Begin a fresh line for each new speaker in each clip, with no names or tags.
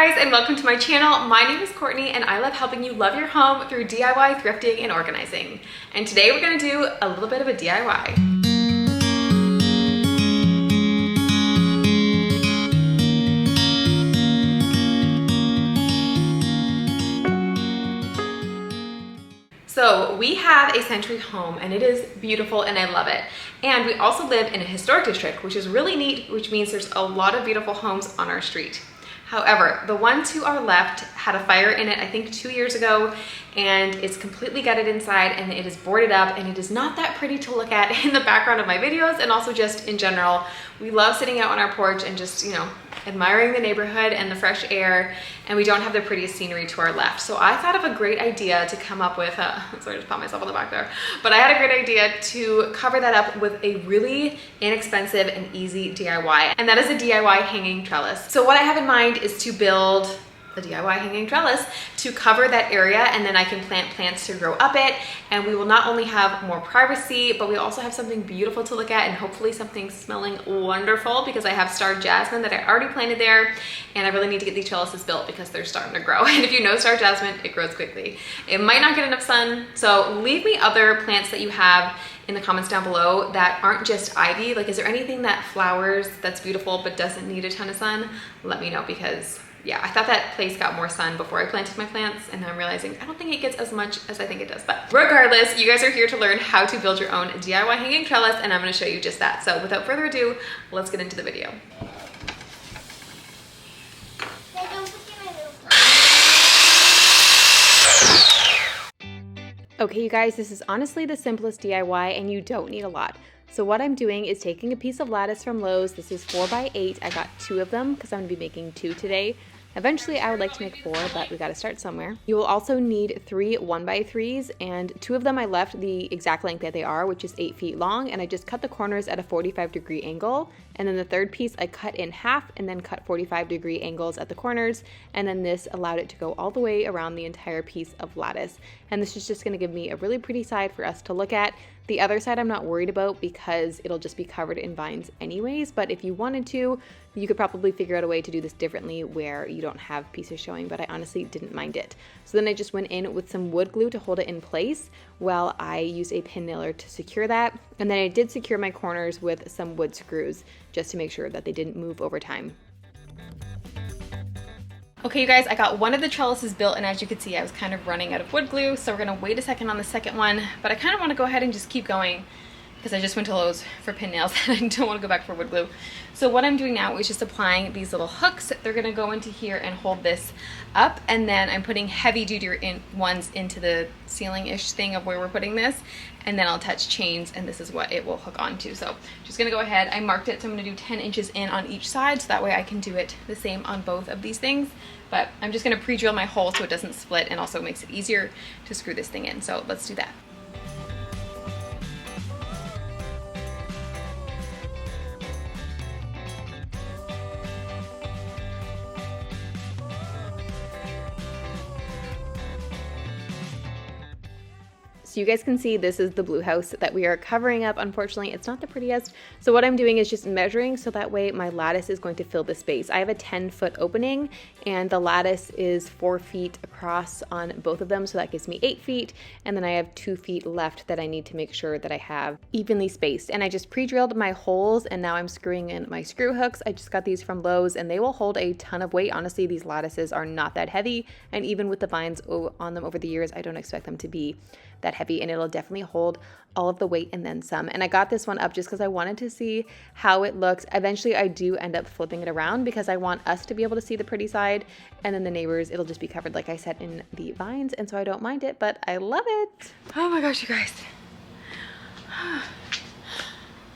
guys, and welcome to my channel. My name is Courtney and I love helping you love your home through DIY thrifting and organizing. And today we're gonna do a little bit of a DIY. So we have a century home and it is beautiful and I love it. And we also live in a historic district, which is really neat, which means there's a lot of beautiful homes on our street. However, the one to our left had a fire in it, I think 2 years ago, and it's completely gutted inside and it is boarded up and it is not that pretty to look at in the background of my videos and also just in general. We love sitting out on our porch and just, admiring the neighborhood and the fresh air, and we don't have the prettiest scenery to our left. So I thought of a great idea to come up with, sorry, I just popped myself on the back there, but I had a great idea to cover that up with a really inexpensive and easy DIY, and that is a DIY hanging trellis. So what I have in mind is to build a DIY hanging trellis to cover that area, and then I can plant plants to grow up it, and we will not only have more privacy, but we also have something beautiful to look at and hopefully something smelling wonderful, because I have star jasmine that I already planted there, and I really need to get these trellises built because they're starting to grow. And if you know star jasmine, it grows quickly. It might not get enough sun, so leave me other plants that you have in the comments down below that aren't just ivy. Like, is there anything that flowers that's beautiful but doesn't need a ton of sun? Let me know, because yeah, I thought that place got more sun before I planted my plants, and now I'm realizing I don't think it gets as much as I think it does. But regardless, you guys are here to learn how to build your own DIY hanging trellis, and I'm gonna show you just that. So without further ado, let's get into the video. Okay, you guys, this is honestly the simplest DIY and you don't need a lot. So what I'm doing is taking a piece of lattice from Lowe's. This is 4x8. I got 2 of them because I'm gonna be making 2 today. Eventually I would like to make 4, but we gotta start somewhere. You will also need 3 1x3s, and 2 of them I left the exact length that they are, which is 8 feet long, and I just cut the corners at a 45-degree angle. And then the third piece I cut in half and then cut 45-degree angles at the corners, and then this allowed it to go all the way around the entire piece of lattice. And this is just gonna give me a really pretty side for us to look at. The other side I'm not worried about because it'll just be covered in vines anyways, but if you wanted to, you could probably figure out a way to do this differently where you don't have pieces showing, but I honestly didn't mind it. So then I just went in with some wood glue to hold it in place while I use a pin nailer to secure that. And then I did secure my corners with some wood screws just to make sure that they didn't move over time. Okay, you guys, I got one of the trellises built, and as you can see, I was kind of running out of wood glue, so we're gonna wait a second on the second one, but I kind of want to go ahead and just keep going because I just went to Lowe's for pin nails and I don't want to go back for wood glue. So what I'm doing now is just applying these little hooks. They're gonna go into here and hold this up, and then I'm putting heavy duty ones into the ceiling-ish thing of where we're putting this, and then I'll attach chains, and this is what it will hook onto. So just gonna go ahead, I marked it, so I'm gonna do 10 inches in on each side, so that way I can do it the same on both of these things. But I'm just gonna pre-drill my hole so it doesn't split, and also makes it easier to screw this thing in. So let's do that. So you guys can see this is the blue house that we are covering up. Unfortunately, it's not the prettiest. So what I'm doing is just measuring so that way my lattice is going to fill the space. I have a 10-foot opening and the lattice is 4 feet across on both of them. So that gives me 8 feet. And then I have 2 feet left that I need to make sure that I have evenly spaced. And I just pre-drilled my holes, and now I'm screwing in my screw hooks. I just got these from Lowe's and they will hold a ton of weight. Honestly, these lattices are not that heavy. And even with the vines on them over the years, I don't expect them to be that heavy, and it'll definitely hold all of the weight and then some. And I got this one up just because I wanted to see how it looks. Eventually I do end up flipping it around because I want us to be able to see the pretty side, and then the neighbors, it'll just be covered, like I said, in the vines, and so I don't mind it, but I love it. Oh my gosh, you guys.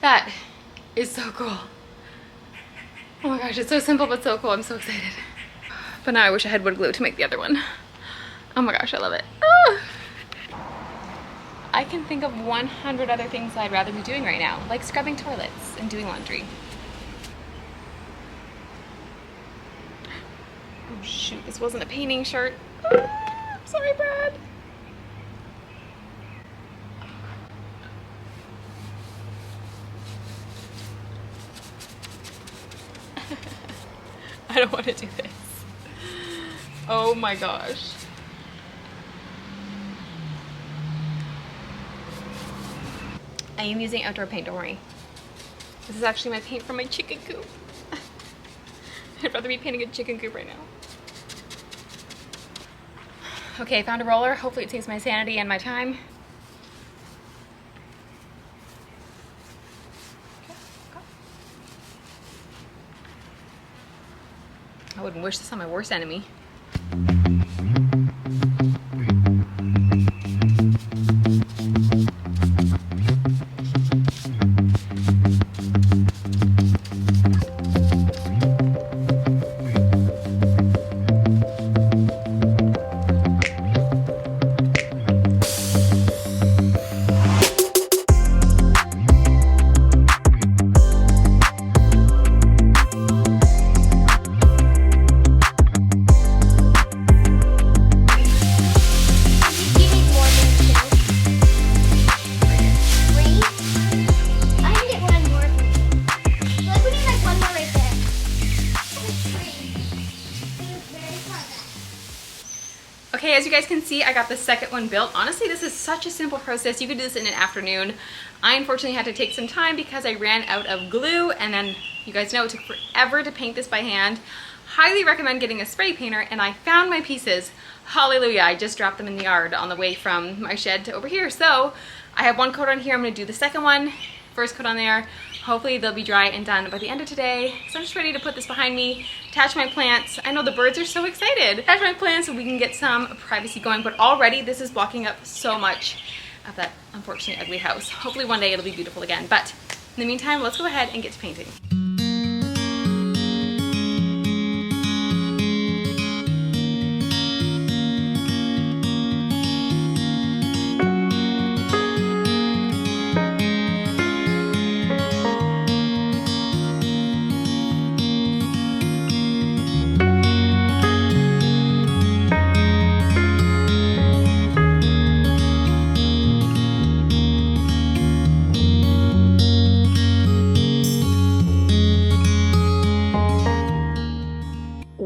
That is so cool. Oh my gosh, it's so simple but so cool. I'm so excited. But now I wish I had wood glue to make the other one. Oh my gosh, I love it. Oh. I can think of 100 other things I'd rather be doing right now, like scrubbing toilets and doing laundry. Oh shoot, this wasn't a painting shirt. I'm sorry, Brad. I don't want to do this. Oh my gosh. I am using outdoor paint, don't worry. This is actually my paint from my chicken coop. I'd rather be painting a chicken coop right now. Okay, I found a roller. Hopefully it saves my sanity and my time. I wouldn't wish this on my worst enemy. Okay, as you guys can see, I got the second one built. Honestly, this is such a simple process. You could do this in an afternoon. I unfortunately had to take some time because I ran out of glue, and then you guys know it took forever to paint this by hand. Highly recommend getting a spray painter, and I found my pieces. Hallelujah, I just dropped them in the yard on the way from my shed to over here. So I have one coat on here. I'm gonna do the second one, first coat on there. Hopefully they'll be dry and done by the end of today. So I'm just ready to put this behind me, attach my plants. I know the birds are so excited. Attach my plants so we can get some privacy going, but already this is blocking up so much of that unfortunately ugly house. Hopefully one day it'll be beautiful again. But in the meantime, let's go ahead and get to painting.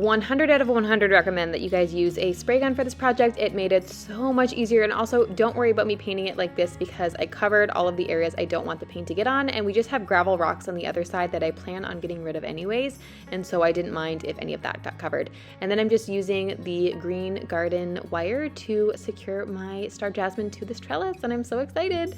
100 out of 100 recommend that you guys use a spray gun for this project. It made it so much easier, and also don't worry about me painting it like this because I covered all of the areas I don't want the paint to get on, and we just have gravel rocks on the other side that I plan on getting rid of anyways, and so I didn't mind if any of that got covered. And then I'm just using the green garden wire to secure my star jasmine to this trellis, and I'm so excited.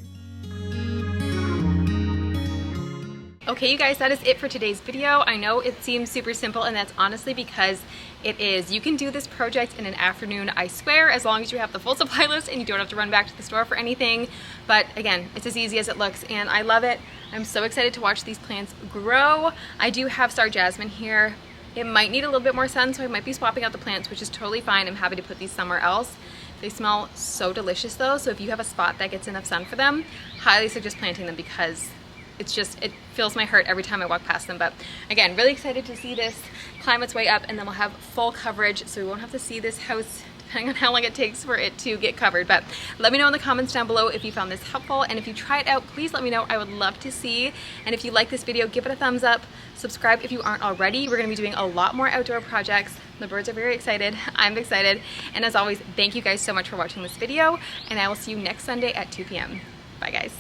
Okay, you guys, that is it for today's video. I know it seems super simple, and that's honestly because it is. You can do this project in an afternoon, I swear, as long as you have the full supply list and you don't have to run back to the store for anything. But again, it's as easy as it looks, and I love it. I'm so excited to watch these plants grow. I do have star jasmine here. It might need a little bit more sun, so I might be swapping out the plants, which is totally fine. I'm happy to put these somewhere else. They smell so delicious though, so if you have a spot that gets enough sun for them, highly suggest planting them because it's just, it fills my heart every time I walk past them. But again, really excited to see this climb its way up, and then we'll have full coverage, so we won't have to see this house depending on how long it takes for it to get covered. But let me know in the comments down below if you found this helpful, and if you try it out, please let me know. I would love to see. And if you like this video, give it a thumbs up, subscribe if you aren't already. We're gonna be doing a lot more outdoor projects. The birds are very excited, I'm excited, and as always, thank you guys so much for watching this video, and I will see you next Sunday at 2 p.m. Bye guys.